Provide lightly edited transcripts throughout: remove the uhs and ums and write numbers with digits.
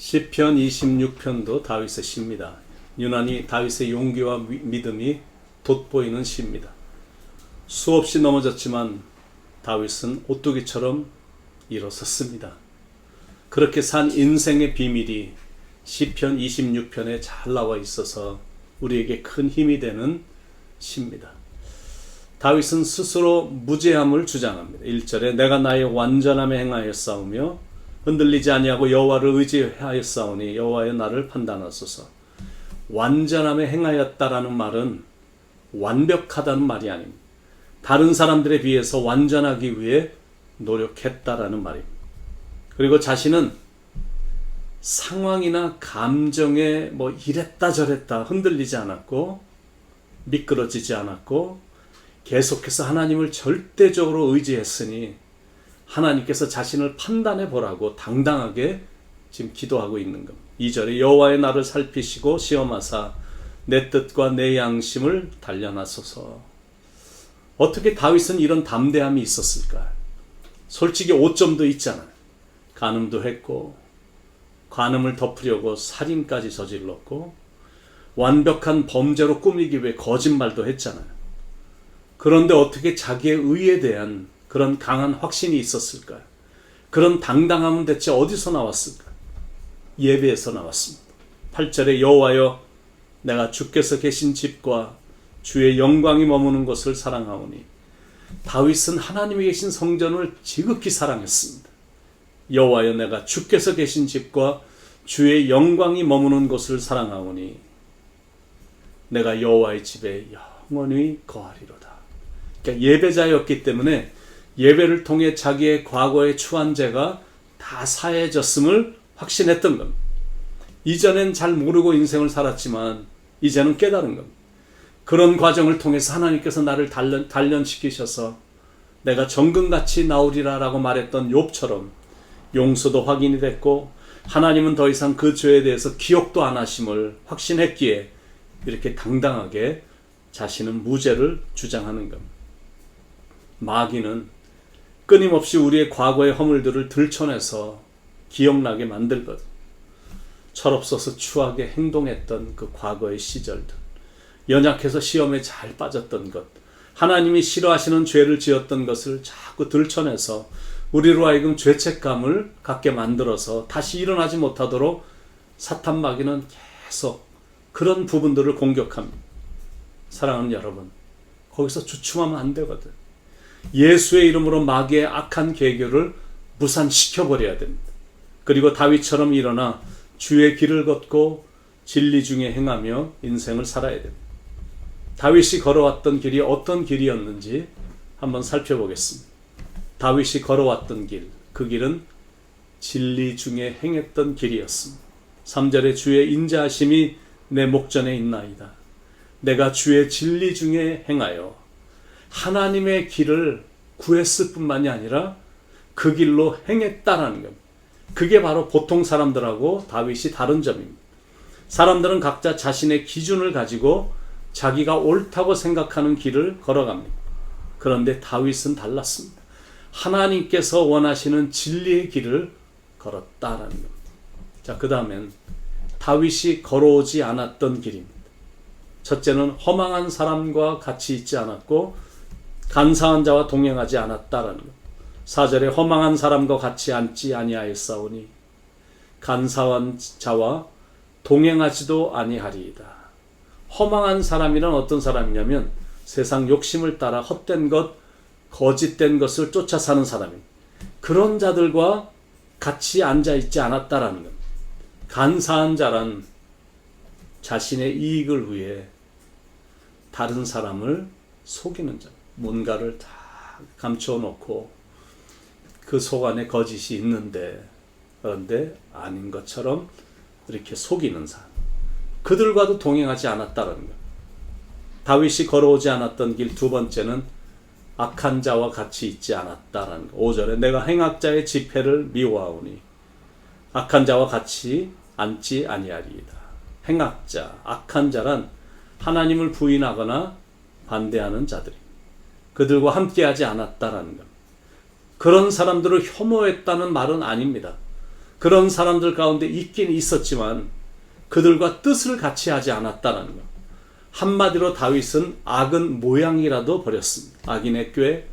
시편 26편도 다윗의 시입니다. 유난히 다윗의 용기와 믿음이 돋보이는 시입니다. 수없이 넘어졌지만 다윗은 오뚜기처럼 일어섰습니다. 그렇게 산 인생의 비밀이 시편 26편에 잘 나와 있어서 우리에게 큰 힘이 되는 시입니다. 다윗은 스스로 무죄함을 주장합니다. 1절에 내가 나의 완전함에 행하였사오며 흔들리지 아니하고 여호와를 의지하였사오니 여호와여 나를 판단하소서. 완전함에 행하였다라는 말은 완벽하다는 말이 아닙니다. 다른 사람들에 비해서 완전하기 위해 노력했다라는 말입니다. 그리고 자신은 상황이나 감정에 이랬다 저랬다 흔들리지 않았고 미끄러지지 않았고 계속해서 하나님을 절대적으로 의지했으니 하나님께서 자신을 판단해 보라고 당당하게 지금 기도하고 있는 겁니다. 2절에 여호와의 나를 살피시고 시험하사 내 뜻과 내 양심을 단련하소서. 어떻게 다윗은 이런 담대함이 있었을까? 솔직히 오점도 있잖아요. 간음도 했고 간음을 덮으려고 살인까지 저질렀고 완벽한 범죄로 꾸미기 위해 거짓말도 했잖아요. 그런데 어떻게 자기의 의에 대한 그런 강한 확신이 있었을까요? 그런 당당함은 대체 어디서 나왔을까? 예배에서 나왔습니다. 8절에 여호와여 내가 주께서 계신 집과 주의 영광이 머무는 곳을 사랑하오니. 다윗은 하나님이 계신 성전을 지극히 사랑했습니다. 여호와여 내가 주께서 계신 집과 주의 영광이 머무는 곳을 사랑하오니 내가 여호와의 집에 영원히 거하리로다. 그러니까 예배자였기 때문에 예배를 통해 자기의 과거의 추한 죄가 다 사해졌음을 확신했던 겁니다. 이전엔 잘 모르고 인생을 살았지만 이제는 깨달은 겁니다. 그런 과정을 통해서 하나님께서 나를 단련시키셔서 내가 정금같이 나오리라 라고 말했던 욥처럼 용서도 확인이 됐고 하나님은 더 이상 그 죄에 대해서 기억도 안 하심을 확신했기에 이렇게 당당하게 자신은 무죄를 주장하는 겁니다. 마귀는 끊임없이 우리의 과거의 허물들을 들춰내서 기억나게 만들거든. 철없어서 추하게 행동했던 그 과거의 시절들, 연약해서 시험에 잘 빠졌던 것, 하나님이 싫어하시는 죄를 지었던 것을 자꾸 들춰내서 우리로 하여금 죄책감을 갖게 만들어서 다시 일어나지 못하도록 사탄 마귀는 계속 그런 부분들을 공격합니다. 사랑하는 여러분, 거기서 주춤하면 안 되거든. 예수의 이름으로 마귀의 악한 계교를 무산시켜버려야 됩니다. 그리고 다윗처럼 일어나 주의 길을 걷고 진리 중에 행하며 인생을 살아야 됩니다. 다윗이 걸어왔던 길이 어떤 길이었는지 한번 살펴보겠습니다. 다윗이 걸어왔던 길, 그 길은 진리 중에 행했던 길이었습니다. 3절에 주의 인자하심이 내 목전에 있나이다. 내가 주의 진리 중에 행하여 하나님의 길을 구했을 뿐만이 아니라 그 길로 행했다라는 겁니다. 그게 바로 보통 사람들하고 다윗이 다른 점입니다. 사람들은 각자 자신의 기준을 가지고 자기가 옳다고 생각하는 길을 걸어갑니다. 그런데 다윗은 달랐습니다. 하나님께서 원하시는 진리의 길을 걸었다라는 겁니다. 자, 그 다음엔 다윗이 걸어오지 않았던 길입니다. 첫째는 허망한 사람과 같이 있지 않았고 간사한 자와 동행하지 않았다라는 것. 4절에 허망한 사람과 같이 앉지 아니하였사오니 간사한 자와 동행하지도 아니하리이다. 허망한 사람이란 어떤 사람이냐면 세상 욕심을 따라 헛된 것, 거짓된 것을 쫓아 사는 사람입니다. 그런 자들과 같이 앉아있지 않았다라는 것. 간사한 자란 자신의 이익을 위해 다른 사람을 속이는 자. 뭔가를 다 감춰놓고 그 속 안에 거짓이 있는데 그런데 아닌 것처럼 이렇게 속이는 사람. 그들과도 동행하지 않았다는 것. 다윗이 걸어오지 않았던 길 두 번째는 악한 자와 같이 있지 않았다는 것. 5절에 내가 행악자의 집회를 미워하오니 악한 자와 같이 앉지 아니하리이다. 행악자, 악한 자란 하나님을 부인하거나 반대하는 자들입니다. 그들과 함께하지 않았다라는 것. 그런 사람들을 혐오했다는 말은 아닙니다. 그런 사람들 가운데 있긴 있었지만 그들과 뜻을 같이 하지 않았다는 것. 한마디로 다윗은 악은 모양이라도 버렸습니다. 악인의 꾀,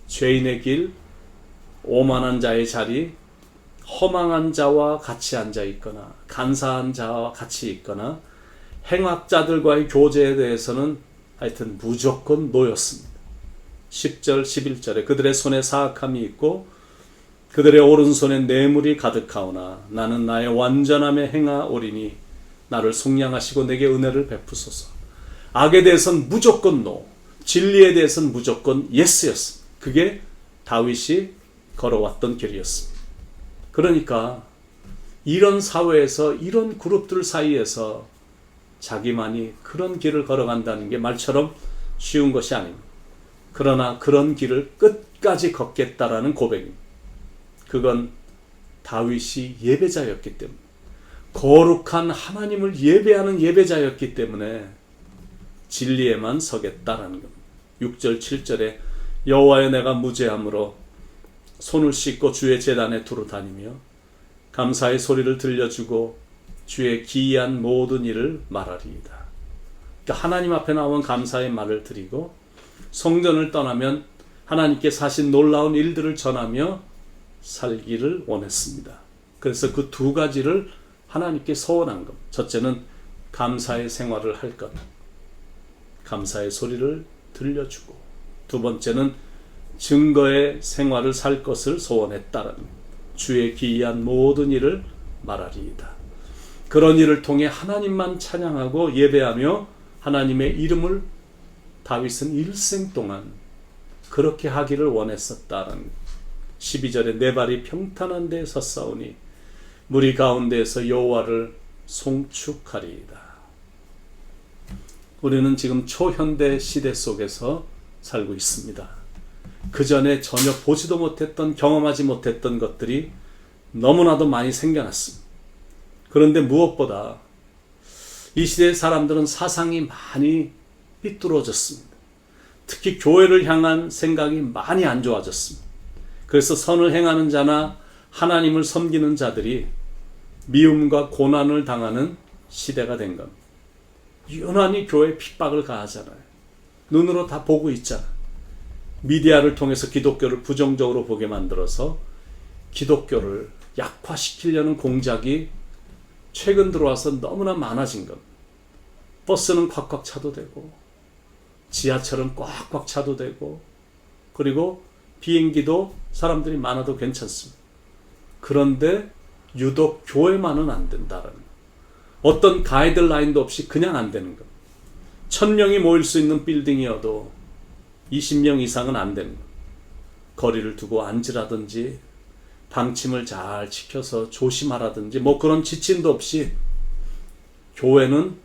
죄인의 길, 오만한 자의 자리, 허망한 자와 같이 앉아 있거나 간사한 자와 같이 있거나 행악자들과의 교제에 대해서는 하여튼 무조건 노였습니다. 10절 11절에 그들의 손에 사악함이 있고 그들의 오른손에 뇌물이 가득하오나 나는 나의 완전함에 행하오리니 나를 속량하시고 내게 은혜를 베푸소서. 악에 대해서는 무조건 노, 진리에 대해서는 무조건 예스였습니다. 그게 다윗이 걸어왔던 길이었습니다. 그러니까 이런 사회에서 이런 그룹들 사이에서 자기만이 그런 길을 걸어간다는 게 말처럼 쉬운 것이 아닙니다. 그러나 그런 길을 끝까지 걷겠다라는 고백입니다. 그건 다윗이 예배자였기 때문에, 거룩한 하나님을 예배하는 예배자였기 때문에 진리에만 서겠다라는 겁니다. 6절 7절에 여호와여 내가 무죄함으로 손을 씻고 주의 제단에 두루 다니며 감사의 소리를 들려주고 주의 기이한 모든 일을 말하리이다. 그러니까 하나님 앞에 나오면 감사의 말을 드리고 성전을 떠나면 하나님께서 하신 놀라운 일들을 전하며 살기를 원했습니다. 그래서 그 두 가지를 하나님께 서원한 것. 첫째는 감사의 생활을 할 것, 감사의 소리를 들려주고, 두 번째는 증거의 생활을 살 것을 소원했다는 주의 기이한 모든 일을 말하리이다. 그런 일을 통해 하나님만 찬양하고 예배하며 하나님의 이름을 다윗은 일생 동안 그렇게 하기를 원했었다는 12절에 내 발이 평탄한 데에 섰사오니 무리 가운데에서 여호와를 송축하리이다. 우리는 지금 초현대 시대 속에서 살고 있습니다. 그 전에 전혀 보지도 못했던, 경험하지 못했던 것들이 너무나도 많이 생겨났습니다. 그런데 무엇보다 이 시대의 사람들은 사상이 많이 삐뚤어졌습니다. 특히 교회를 향한 생각이 많이 안 좋아졌습니다. 그래서 선을 행하는 자나 하나님을 섬기는 자들이 미움과 고난을 당하는 시대가 된 겁니다. 유난히 교회에 핍박을 가하잖아요. 눈으로 다 보고 있잖아. 미디어를 통해서 기독교를 부정적으로 보게 만들어서 기독교를 약화시키려는 공작이 최근 들어와서 너무나 많아진 겁니다. 버스는 꽉꽉 차도 되고 지하철은 꽉꽉 차도 되고 그리고 비행기도 사람들이 많아도 괜찮습니다. 그런데 유독 교회만은 안 된다라는 거. 어떤 가이드라인도 없이 그냥 안 되는 것. 1000명이 모일 수 있는 빌딩이어도 20명 이상은 안 되는 것. 거리를 두고 앉으라든지 방침을 잘 지켜서 조심하라든지 뭐 그런 지침도 없이 교회는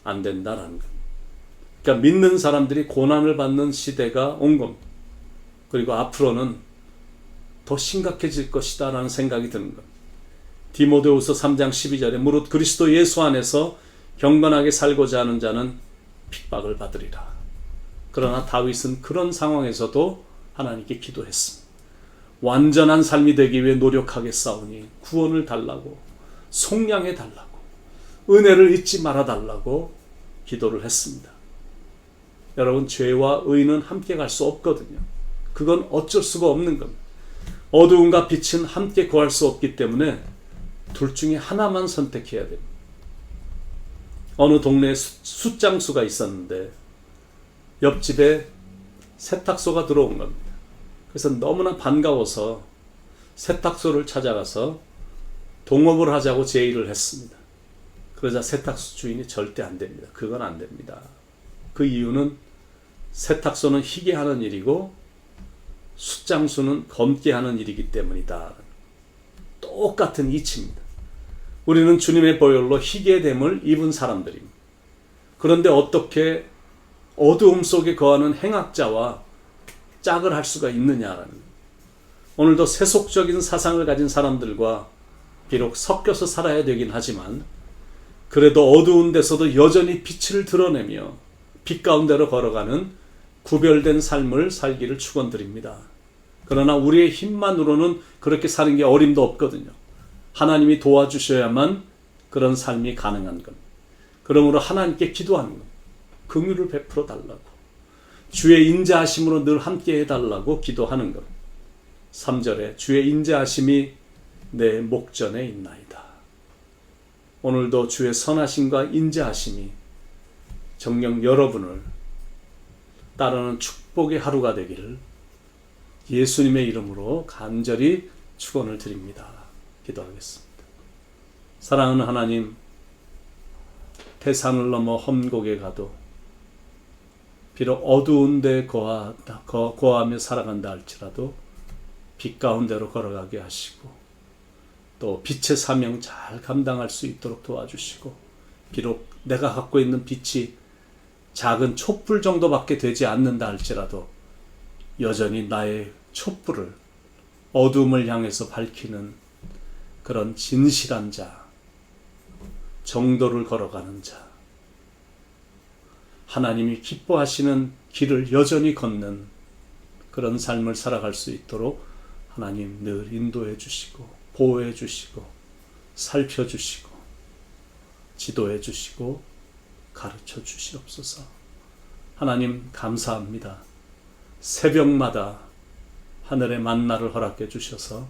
안 된다라는 것. 그러니까 믿는 사람들이 고난을 받는 시대가 온 겁니다. 그리고 앞으로는 더 심각해질 것이다 라는 생각이 드는 것. 디모데후서 3장 12절에 무릇 그리스도 예수 안에서 경건하게 살고자 하는 자는 핍박을 받으리라. 그러나 다윗은 그런 상황에서도 하나님께 기도했습니다. 완전한 삶이 되기 위해 노력하게 싸우니 구원을 달라고, 속량해 달라고, 은혜를 잊지 말아 달라고 기도를 했습니다. 여러분, 죄와 의는 함께 갈 수 없거든요. 그건 어쩔 수가 없는 겁니다. 어두움과 빛은 함께 구할 수 없기 때문에 둘 중에 하나만 선택해야 됩니다. 어느 동네에 숫장수가 있었는데 옆집에 세탁소가 들어온 겁니다. 그래서 너무나 반가워서 세탁소를 찾아가서 동업을 하자고 제의를 했습니다. 그러자 세탁소 주인이 절대 안 됩니다. 그건 안 됩니다. 그 이유는 세탁소는 희게 하는 일이고 숫장수는 검게 하는 일이기 때문이다. 똑같은 이치입니다. 우리는 주님의 보혈로 희게 됨을 입은 사람들입니다. 그런데 어떻게 어두움 속에 거하는 행악자와 짝을 할 수가 있느냐라는 거예요. 오늘도 세속적인 사상을 가진 사람들과 비록 섞여서 살아야 되긴 하지만 그래도 어두운 데서도 여전히 빛을 드러내며 빛 가운데로 걸어가는 구별된 삶을 살기를 축원드립니다. 그러나 우리의 힘만으로는 그렇게 사는 게 어림도 없거든요. 하나님이 도와주셔야만 그런 삶이 가능한 겁니다. 그러므로 하나님께 기도하는 겁니다. 긍휼을 베풀어 달라고, 주의 인자하심으로 늘 함께 해달라고 기도하는 것. 3절에 주의 인자하심이 내 목전에 있나이다. 오늘도 주의 선하심과 인자하심이 정녕 여러분을 따르는 축복의 하루가 되기를 예수님의 이름으로 간절히 축원을 드립니다. 기도하겠습니다. 사랑하는 하나님, 태산을 넘어 험곡에 가도 비록 어두운 데 거하며 살아간다 할지라도 빛 가운데로 걸어가게 하시고 또 빛의 사명 잘 감당할 수 있도록 도와주시고, 비록 내가 갖고 있는 빛이 작은 촛불 정도밖에 되지 않는다 할지라도 여전히 나의 촛불을 어둠을 향해서 밝히는 그런 진실한 자, 정도를 걸어가는 자, 하나님이 기뻐하시는 길을 여전히 걷는 그런 삶을 살아갈 수 있도록 하나님 늘 인도해 주시고 보호해 주시고 살펴 주시고 지도해 주시고 가르쳐 주시옵소서. 하나님 감사합니다. 새벽마다 하늘의 만나를 허락해 주셔서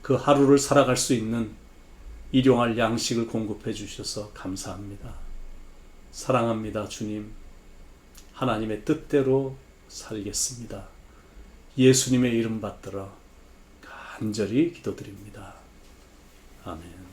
그 하루를 살아갈 수 있는 일용할 양식을 공급해 주셔서 감사합니다. 사랑합니다. 주님, 하나님의 뜻대로 살겠습니다. 예수님의 이름 받들어 간절히 기도드립니다. 아멘.